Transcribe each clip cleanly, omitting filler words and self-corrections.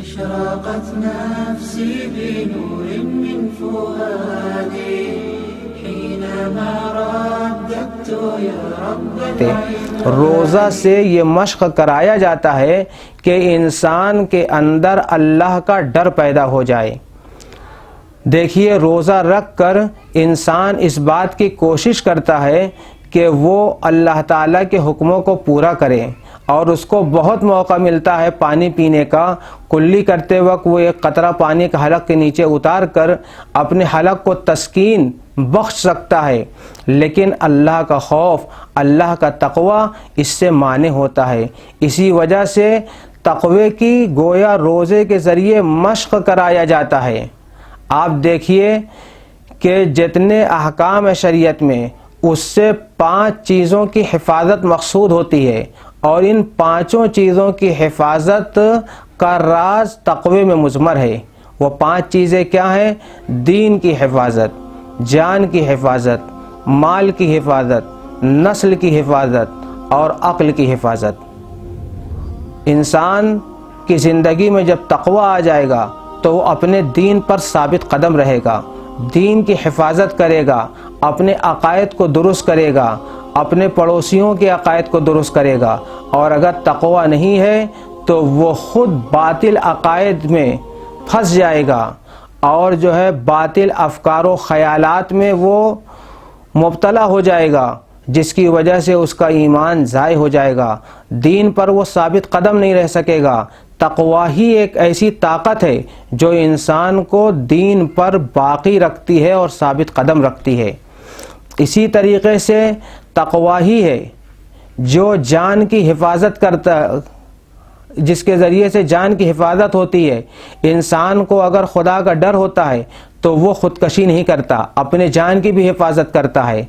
أشرقت نفسي بنور من فؤادي حينما رددت يا رب العباد. روزہ سے یہ مشق کرایا جاتا ہے کہ انسان کے اندر اللہ کا ڈر پیدا ہو جائے. دیکھیے، روزہ رکھ کر انسان اس بات کی کوشش کرتا ہے کہ وہ اللہ تعالیٰ کے حکموں کو پورا کرے، اور اس کو بہت موقع ملتا ہے پانی پینے کا. کلی کرتے وقت وہ ایک قطرہ پانی کا حلق کے نیچے اتار کر اپنے حلق کو تسکین بخش سکتا ہے، لیکن اللہ کا خوف، اللہ کا تقوی اس سے مانع ہوتا ہے. اسی وجہ سے تقوی کی گویا روزے کے ذریعے مشق کرایا جاتا ہے. آپ دیکھیے کہ جتنے احکام ہے شریعت میں، اس سے 5 چیزوں کی حفاظت مقصود ہوتی ہے، اور ان 5 چیزوں کی حفاظت کا راز تقوی میں مضمر ہے. وہ 5 چیزیں کیا ہیں؟ دین کی حفاظت، جان کی حفاظت، مال کی حفاظت، نسل کی حفاظت اور عقل کی حفاظت. انسان کی زندگی میں جب تقوی آ جائے گا تو وہ اپنے دین پر ثابت قدم رہے گا، دین کی حفاظت کرے گا، اپنے عقائد کو درست کرے گا، اپنے پڑوسیوں کے عقائد کو درست کرے گا. اور اگر تقوی نہیں ہے تو وہ خود باطل عقائد میں پھنس جائے گا، اور جو ہے باطل افکار و خیالات میں وہ مبتلا ہو جائے گا، جس کی وجہ سے اس کا ایمان ضائع ہو جائے گا، دین پر وہ ثابت قدم نہیں رہ سکے گا. تقوی ہی ایک ایسی طاقت ہے جو انسان کو دین پر باقی رکھتی ہے اور ثابت قدم رکھتی ہے. اسی طریقے سے تقوی ہی ہے جو جان کی حفاظت کرتا، جس کے ذریعے سے جان کی حفاظت ہوتی ہے. انسان کو اگر خدا کا ڈر ہوتا ہے تو وہ خودکشی نہیں کرتا، اپنے جان کی بھی حفاظت کرتا ہے.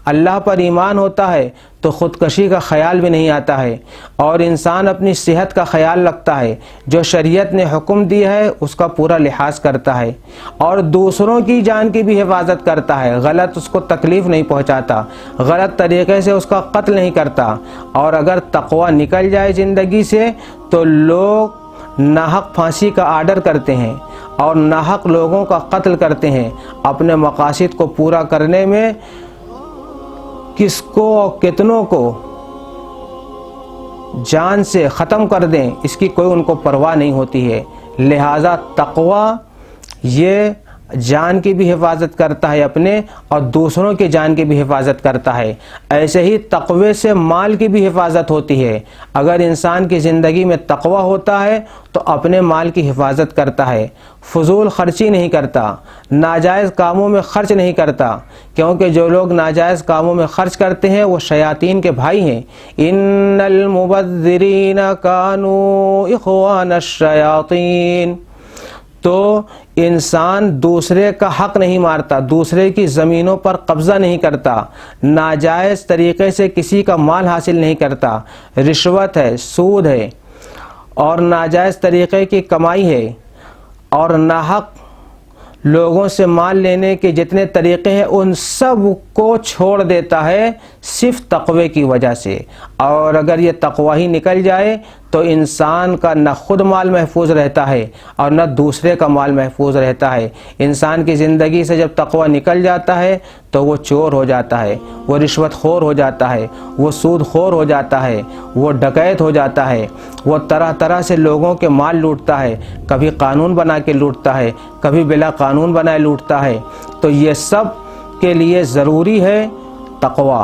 اللہ پر ایمان ہوتا ہے تو خودکشی کا خیال بھی نہیں آتا ہے، اور انسان اپنی صحت کا خیال رکھتا ہے، جو شریعت نے حکم دیا ہے اس کا پورا لحاظ کرتا ہے، اور دوسروں کی جان کی بھی حفاظت کرتا ہے. غلط اس کو تکلیف نہیں پہنچاتا، غلط طریقے سے اس کا قتل نہیں کرتا. اور اگر تقوی نکل جائے زندگی سے تو لوگ ناحق پھانسی کا آرڈر کرتے ہیں اور ناحق لوگوں کا قتل کرتے ہیں. اپنے مقاصد کو پورا کرنے میں کس کو اور کتنوں کو جان سے ختم کر دیں، اس کی کوئی ان کو پرواہ نہیں ہوتی ہے. لہذا تقوی یہ جان کی بھی حفاظت کرتا ہے اپنے، اور دوسروں کی جان کی بھی حفاظت کرتا ہے. ایسے ہی تقوی سے مال کی بھی حفاظت ہوتی ہے. اگر انسان کی زندگی میں تقوی ہوتا ہے تو اپنے مال کی حفاظت کرتا ہے، فضول خرچی نہیں کرتا، ناجائز کاموں میں خرچ نہیں کرتا، کیونکہ جو لوگ ناجائز کاموں میں خرچ کرتے ہیں وہ شیاطین کے بھائی ہیں. ان المبذرین کانوا اخوان الشیاطین. تو انسان دوسرے کا حق نہیں مارتا، دوسرے کی زمینوں پر قبضہ نہیں کرتا، ناجائز طریقے سے کسی کا مال حاصل نہیں کرتا. رشوت ہے، سود ہے، اور ناجائز طریقے کی کمائی ہے، اور ناحق لوگوں سے مال لینے کے جتنے طریقے ہیں ان سب کو چھوڑ دیتا ہے صرف تقوی کی وجہ سے. اور اگر یہ تقوی ہی نکل جائے تو انسان کا نہ خود مال محفوظ رہتا ہے اور نہ دوسرے کا مال محفوظ رہتا ہے. انسان کی زندگی سے جب تقوی نکل جاتا ہے تو وہ چور ہو جاتا ہے، وہ رشوت خور ہو جاتا ہے، وہ سود خور ہو جاتا ہے، وہ ڈکیت ہو جاتا ہے، وہ طرح طرح سے لوگوں کے مال لوٹتا ہے، کبھی قانون بنا کے لوٹتا ہے، کبھی بلا قانون بنائے لوٹتا ہے. تو یہ سب کے لیے ضروری ہے تقوی.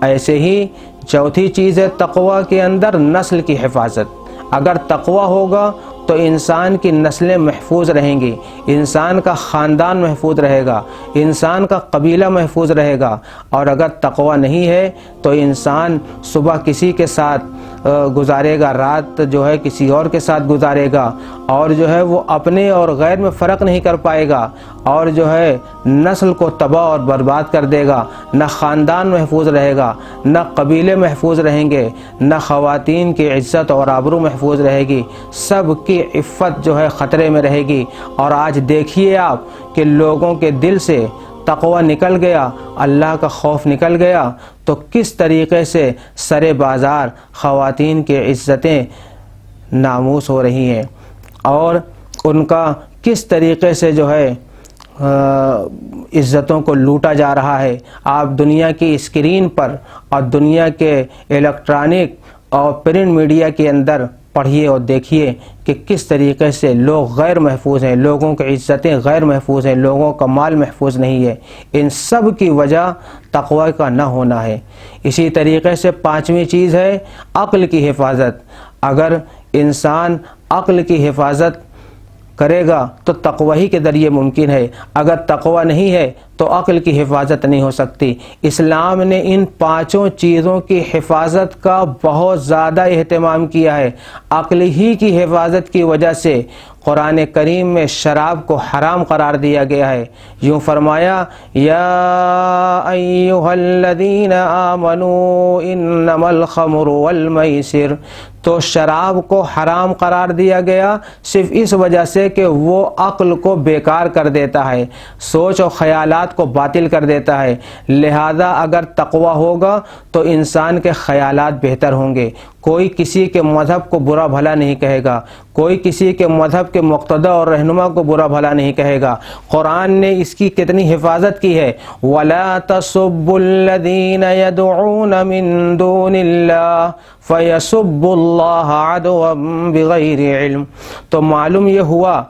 ایسے ہی چوتھی چیز ہے تقوی کے اندر نسل کی حفاظت. اگر تقوی ہوگا تو انسان کی نسلیں محفوظ رہیں گی، انسان کا خاندان محفوظ رہے گا، انسان کا قبیلہ محفوظ رہے گا. اور اگر تقوی نہیں ہے تو انسان صبح کسی کے ساتھ گزارے گا، رات جو ہے کسی اور کے ساتھ گزارے گا، اور جو ہے وہ اپنے اور غیر میں فرق نہیں کر پائے گا، اور جو ہے نسل کو تباہ اور برباد کر دے گا. نہ خاندان محفوظ رہے گا، نہ قبیلے محفوظ رہیں گے، نہ خواتین کی عزت اور آبرو محفوظ رہے گی، سب کی عفت جو ہے خطرے میں رہے گی. اور آج دیکھیے آپ کہ لوگوں کے دل سے تقوی نکل گیا، اللہ کا خوف نکل گیا تو کس طریقے سے سرے بازار خواتین کی عزتیں ناموس ہو رہی ہیں. اور ان کا کس طریقے سے جو ہے عزتوں کو لوٹا جا رہا ہے۔ آپ دنیا کی اسکرین پر اور دنیا کے الیکٹرانک اور پرنٹ میڈیا کے اندر پڑھیے اور دیکھیے کہ کس طریقے سے لوگ غیر محفوظ ہیں، لوگوں کی عزتیں غیر محفوظ ہیں، لوگوں کا مال محفوظ نہیں ہے۔ ان سب کی وجہ تقوی کا نہ ہونا ہے۔ اسی طریقے سے پانچویں چیز ہے عقل کی حفاظت۔ اگر انسان عقل کی حفاظت کرے گا تو تقوی ہی کے ذریعے ممکن ہے۔ اگر تقوی نہیں ہے تو عقل کی حفاظت نہیں ہو سکتی۔ اسلام نے ان پانچوں چیزوں کی حفاظت کا بہت زیادہ اہتمام کیا ہے۔ عقل ہی کی حفاظت کی وجہ سے قرآن کریم میں شراب کو حرام قرار دیا گیا ہے۔ یوں فرمایا یا ایھا الذین آمنوا انما الخمر والمیسر، تو شراب کو حرام قرار دیا گیا صرف اس وجہ سے کہ وہ عقل کو بیکار کر دیتا ہے، سوچ و خیالات کو باطل کر دیتا ہے۔ لہذا اگر تقوی ہوگا تو انسان کے خیالات بہتر ہوں گے۔ کوئی کسی کے مذہب کو برا بھلا نہیں کہے گا، کوئی کسی کے مذہب کے مقتدی اور رہنما کو برا بھلا نہیں کہے گا۔ قرآن نے اس کی کتنی حفاظت کی ہے، وَلَا تَسُبُّوا الَّذِينَ يَدْعُونَ مِن دُونِ اللَّهِ فَيَسُبُّوا اللَّهَ عَدْوًا بِغَيْرِ عِلْمٍ۔ تو معلوم یہ ہوا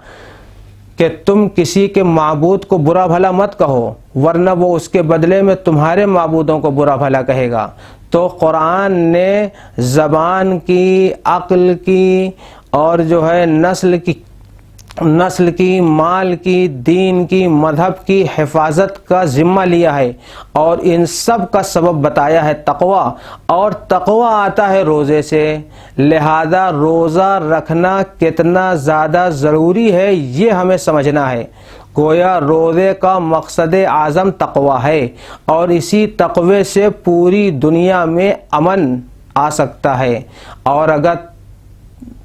کہ تم کسی کے معبود کو برا بھلا مت کہو، ورنہ وہ اس کے بدلے میں تمہارے معبودوں کو برا بھلا کہے گا۔ تو قرآن نے زبان کی، عقل کی اور جو ہے نسل کی، مال کی، دین کی، مذہب کی حفاظت کا ذمہ لیا ہے، اور ان سب کا سبب بتایا ہے تقوی، اور تقوی آتا ہے روزے سے۔ لہذا روزہ رکھنا کتنا زیادہ ضروری ہے یہ ہمیں سمجھنا ہے۔ گویا روزے کا مقصد اعظم تقوی ہے، اور اسی تقوی سے پوری دنیا میں امن آ سکتا ہے، اور اگر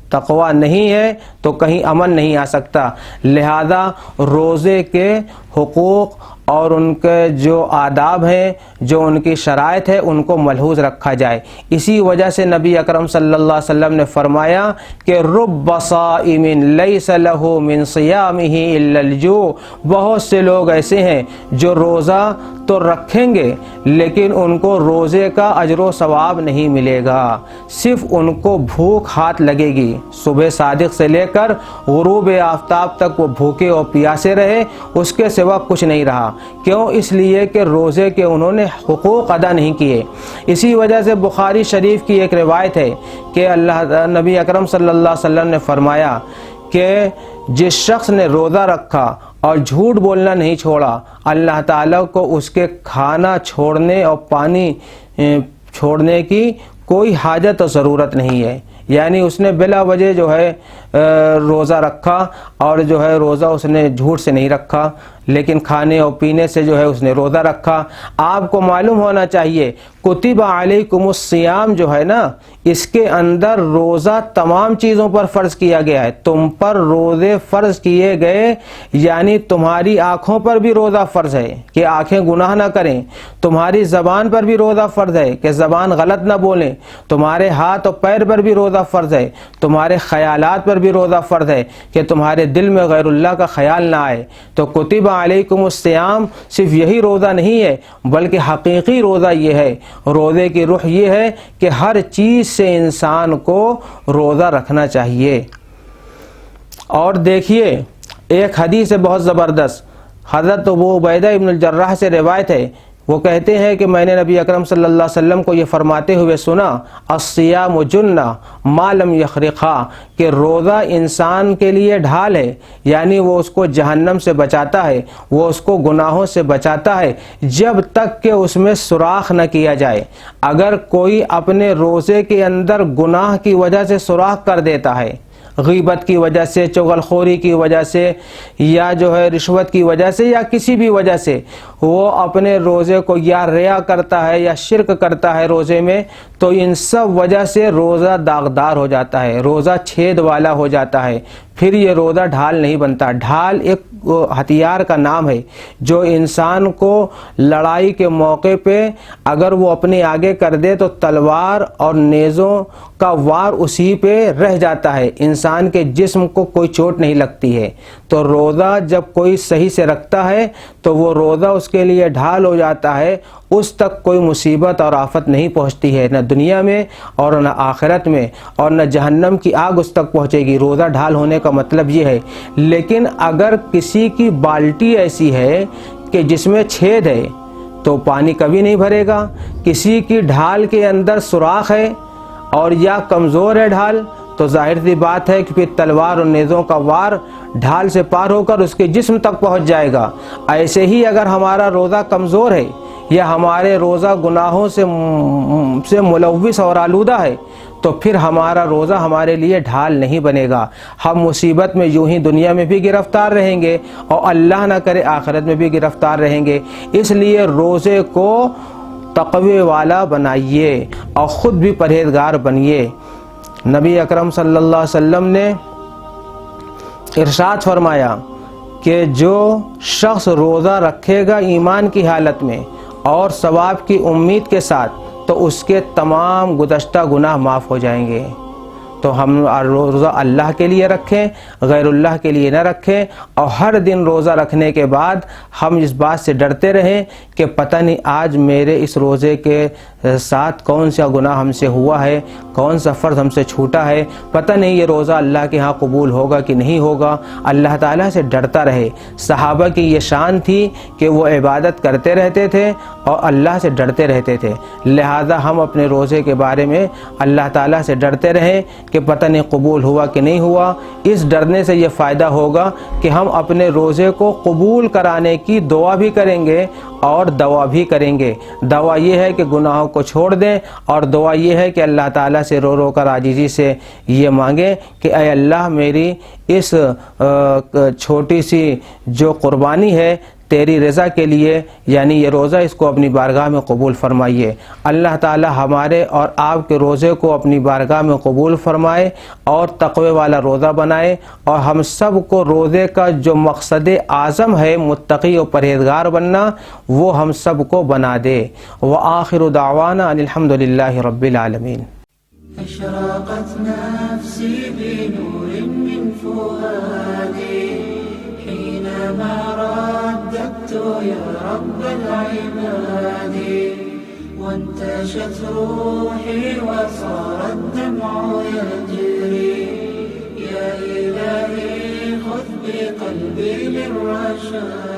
تقوی نہیں ہے تو کہیں امن نہیں آ سکتا۔ لہذا روزے کے حقوق اور ان کے جو آداب ہیں، جو ان کی شرائط ہے، ان کو ملحوظ رکھا جائے۔ اسی وجہ سے نبی اکرم صلی اللہ علیہ وسلم نے فرمایا کہ رب صائم لیس لہ من صیامہ الا الجوع، بہت سے لوگ ایسے ہیں جو روزہ تو رکھیں گے لیکن ان کو روزے کا اجر و ثواب نہیں ملے گا، صرف ان کو بھوک ہاتھ لگے گی۔ صبح صادق سے لے کر غروب آفتاب تک وہ بھوکے اور پیاسے رہے، اس کے سوا کچھ نہیں رہا۔ کیوں؟ اس لیے کہ روزے کے انہوں نے حقوق ادا نہیں کیے۔ اسی وجہ سے بخاری شریف کی ایک روایت ہے کہ نبی اکرم صلی اللہ علیہ وسلم نے فرمایا کہ جس شخص نے روزہ رکھا اور جھوٹ بولنا نہیں چھوڑا، اللہ تعالیٰ کو اس کے کھانا چھوڑنے اور پانی چھوڑنے کی کوئی حاجت اور ضرورت نہیں ہے۔ یعنی اس نے بلا وجہ جو ہے روزہ رکھا، اور جو ہے روزہ اس نے جھوٹ سے نہیں رکھا، لیکن کھانے اور پینے سے جو ہے اس نے روزہ رکھا۔ آپ کو معلوم ہونا چاہیے کتب علیکم الصیام جو ہے نا، اس کے اندر روزہ تمام چیزوں پر فرض کیا گیا ہے۔ تم پر روزے فرض کیے گئے، یعنی تمہاری آنکھوں پر بھی روزہ فرض ہے کہ آنکھیں گناہ نہ کریں، تمہاری زبان پر بھی روزہ فرض ہے کہ زبان غلط نہ بولیں، تمہارے ہاتھ اور پیر پر بھی روزہ فرض ہے، تمہارے خیالات پر بھی روزہ فرض ہے کہ تمہارے دل میں غیر اللہ کا خیال نہ آئے۔ تو کتب علیکم الصیام صرف یہی روزہ نہیں ہے، بلکہ حقیقی روزہ یہ ہے۔ روزے کی روح یہ ہے کہ ہر چیز سے انسان کو روزہ رکھنا چاہیے۔ اور دیکھیے ایک حدیث ہے بہت زبردست، حضرت ابو عبیدہ ابن الجراح سے روایت ہے، وہ کہتے ہیں کہ میں نے نبی اکرم صلی اللہ علیہ وسلم کو یہ فرماتے ہوئے سنا، الصیام جنہ ما لم یخرقھا، کہ روزہ انسان کے لیے ڈھال ہے، یعنی وہ اس کو جہنم سے بچاتا ہے، وہ اس کو گناہوں سے بچاتا ہے جب تک کہ اس میں سوراخ نہ کیا جائے۔ اگر کوئی اپنے روزے کے اندر گناہ کی وجہ سے سوراخ کر دیتا ہے، غیبت کی وجہ سے، چغل خوری کی وجہ سے، یا جو ہے رشوت کی وجہ سے، یا کسی بھی وجہ سے وہ اپنے روزے کو یا ریا کرتا ہے یا شرک کرتا ہے روزے میں، تو ان سب وجہ سے روزہ داغدار ہو جاتا ہے، روزہ چھید والا ہو جاتا ہے، پھر یہ روزہ ڈھال نہیں بنتا۔ ڈھال ایک ہتھیار کا نام ہے جو انسان کو لڑائی کے موقع پہ اگر وہ اپنے آگے کر دے تو تلوار اور نیزوں کا وار اسی پہ رہ جاتا ہے، انسان کے جسم کو کوئی چوٹ نہیں لگتی ہے۔ تو روزہ جب کوئی صحیح سے رکھتا ہے تو وہ روزہ اس کے لیے ڈھال ہو جاتا ہے، اس تک کوئی مصیبت اور آفت نہیں پہنچتی ہے، نہ دنیا میں اور نہ آخرت میں، اور نہ جہنم کی آگ اس تک پہنچے گی۔ روزہ ڈھال ہونے کا مطلب یہ ہے۔ لیکن اگر کسی کی بالٹی ایسی ہے کہ جس میں چھید ہے تو پانی کبھی نہیں بھرے گا، کسی کی ڈھال کے اندر سوراخ ہے اور یا کمزور ہے ڈھال، تو ظاہر سی بات ہے کہ پھر تلوار اور نیزوں کا وار ڈھال سے پار ہو کر اس کے جسم تک پہنچ جائے گا۔ ایسے ہی اگر ہمارا روزہ کمزور ہے یا ہمارے روزہ گناہوں سے ملوث اور آلودہ ہے تو پھر ہمارا روزہ ہمارے لیے ڈھال نہیں بنے گا، ہم مصیبت میں یوں ہی دنیا میں بھی گرفتار رہیں گے اور اللہ نہ کرے آخرت میں بھی گرفتار رہیں گے۔ اس لیے روزے کو تقوی والا بنائیے اور خود بھی پرہیزگار بنیے۔ نبی اکرم صلی اللہ علیہ وسلم نے ارشاد فرمایا کہ جو شخص روزہ رکھے گا ایمان کی حالت میں اور ثواب کی امید کے ساتھ تو اس کے تمام گزشتہ گناہ معاف ہو جائیں گے۔ تو ہم روزہ اللہ کے لیے رکھیں، غیر اللہ کے لیے نہ رکھیں، اور ہر دن روزہ رکھنے کے بعد ہم اس بات سے ڈرتے رہیں کہ پتہ نہیں آج میرے اس روزے کے ساتھ کون سا گناہ ہم سے ہوا ہے، کون سا فرض ہم سے چھوٹا ہے، پتہ نہیں یہ روزہ اللہ کے ہاں قبول ہوگا کہ نہیں ہوگا۔ اللہ تعالیٰ سے ڈرتا رہے۔ صحابہ کی یہ شان تھی کہ وہ عبادت کرتے رہتے تھے اور اللہ سے ڈرتے رہتے تھے، لہذا ہم اپنے روزے کے بارے میں اللہ تعالیٰ سے ڈرتے رہیں کہ پتہ نہیں قبول ہوا کہ نہیں ہوا۔ اس ڈرنے سے یہ فائدہ ہوگا کہ ہم اپنے روزے کو قبول کرانے کی دعا بھی کریں گے اور دعا بھی کریں گے۔ دعا یہ ہے کہ گناہوں کو چھوڑ دیں، اور دعا یہ ہے کہ اللہ تعالیٰ سے رو رو کر عاجزی سے یہ مانگیں کہ اے اللہ میری اس چھوٹی سی جو قربانی ہے تیری رضا کے لیے، یعنی یہ روزہ، اس کو اپنی بارگاہ میں قبول فرمائیے۔ اللہ تعالی ہمارے اور آپ کے روزے کو اپنی بارگاہ میں قبول فرمائے اور تقوی والا روزہ بنائے، اور ہم سب کو روزے کا جو مقصد اعظم ہے متقی و پرہیزگار بننا، وہ ہم سب کو بنا دے۔ وآخر دعوانا ان الحمد للہ رب العالمین۔ أشرقت نفسي بنور من فؤادي حينما رددت يا رب العباد، وانتشت روحي وصار الدمع يجري، يا إلهي خذ بقلبي للرشاد.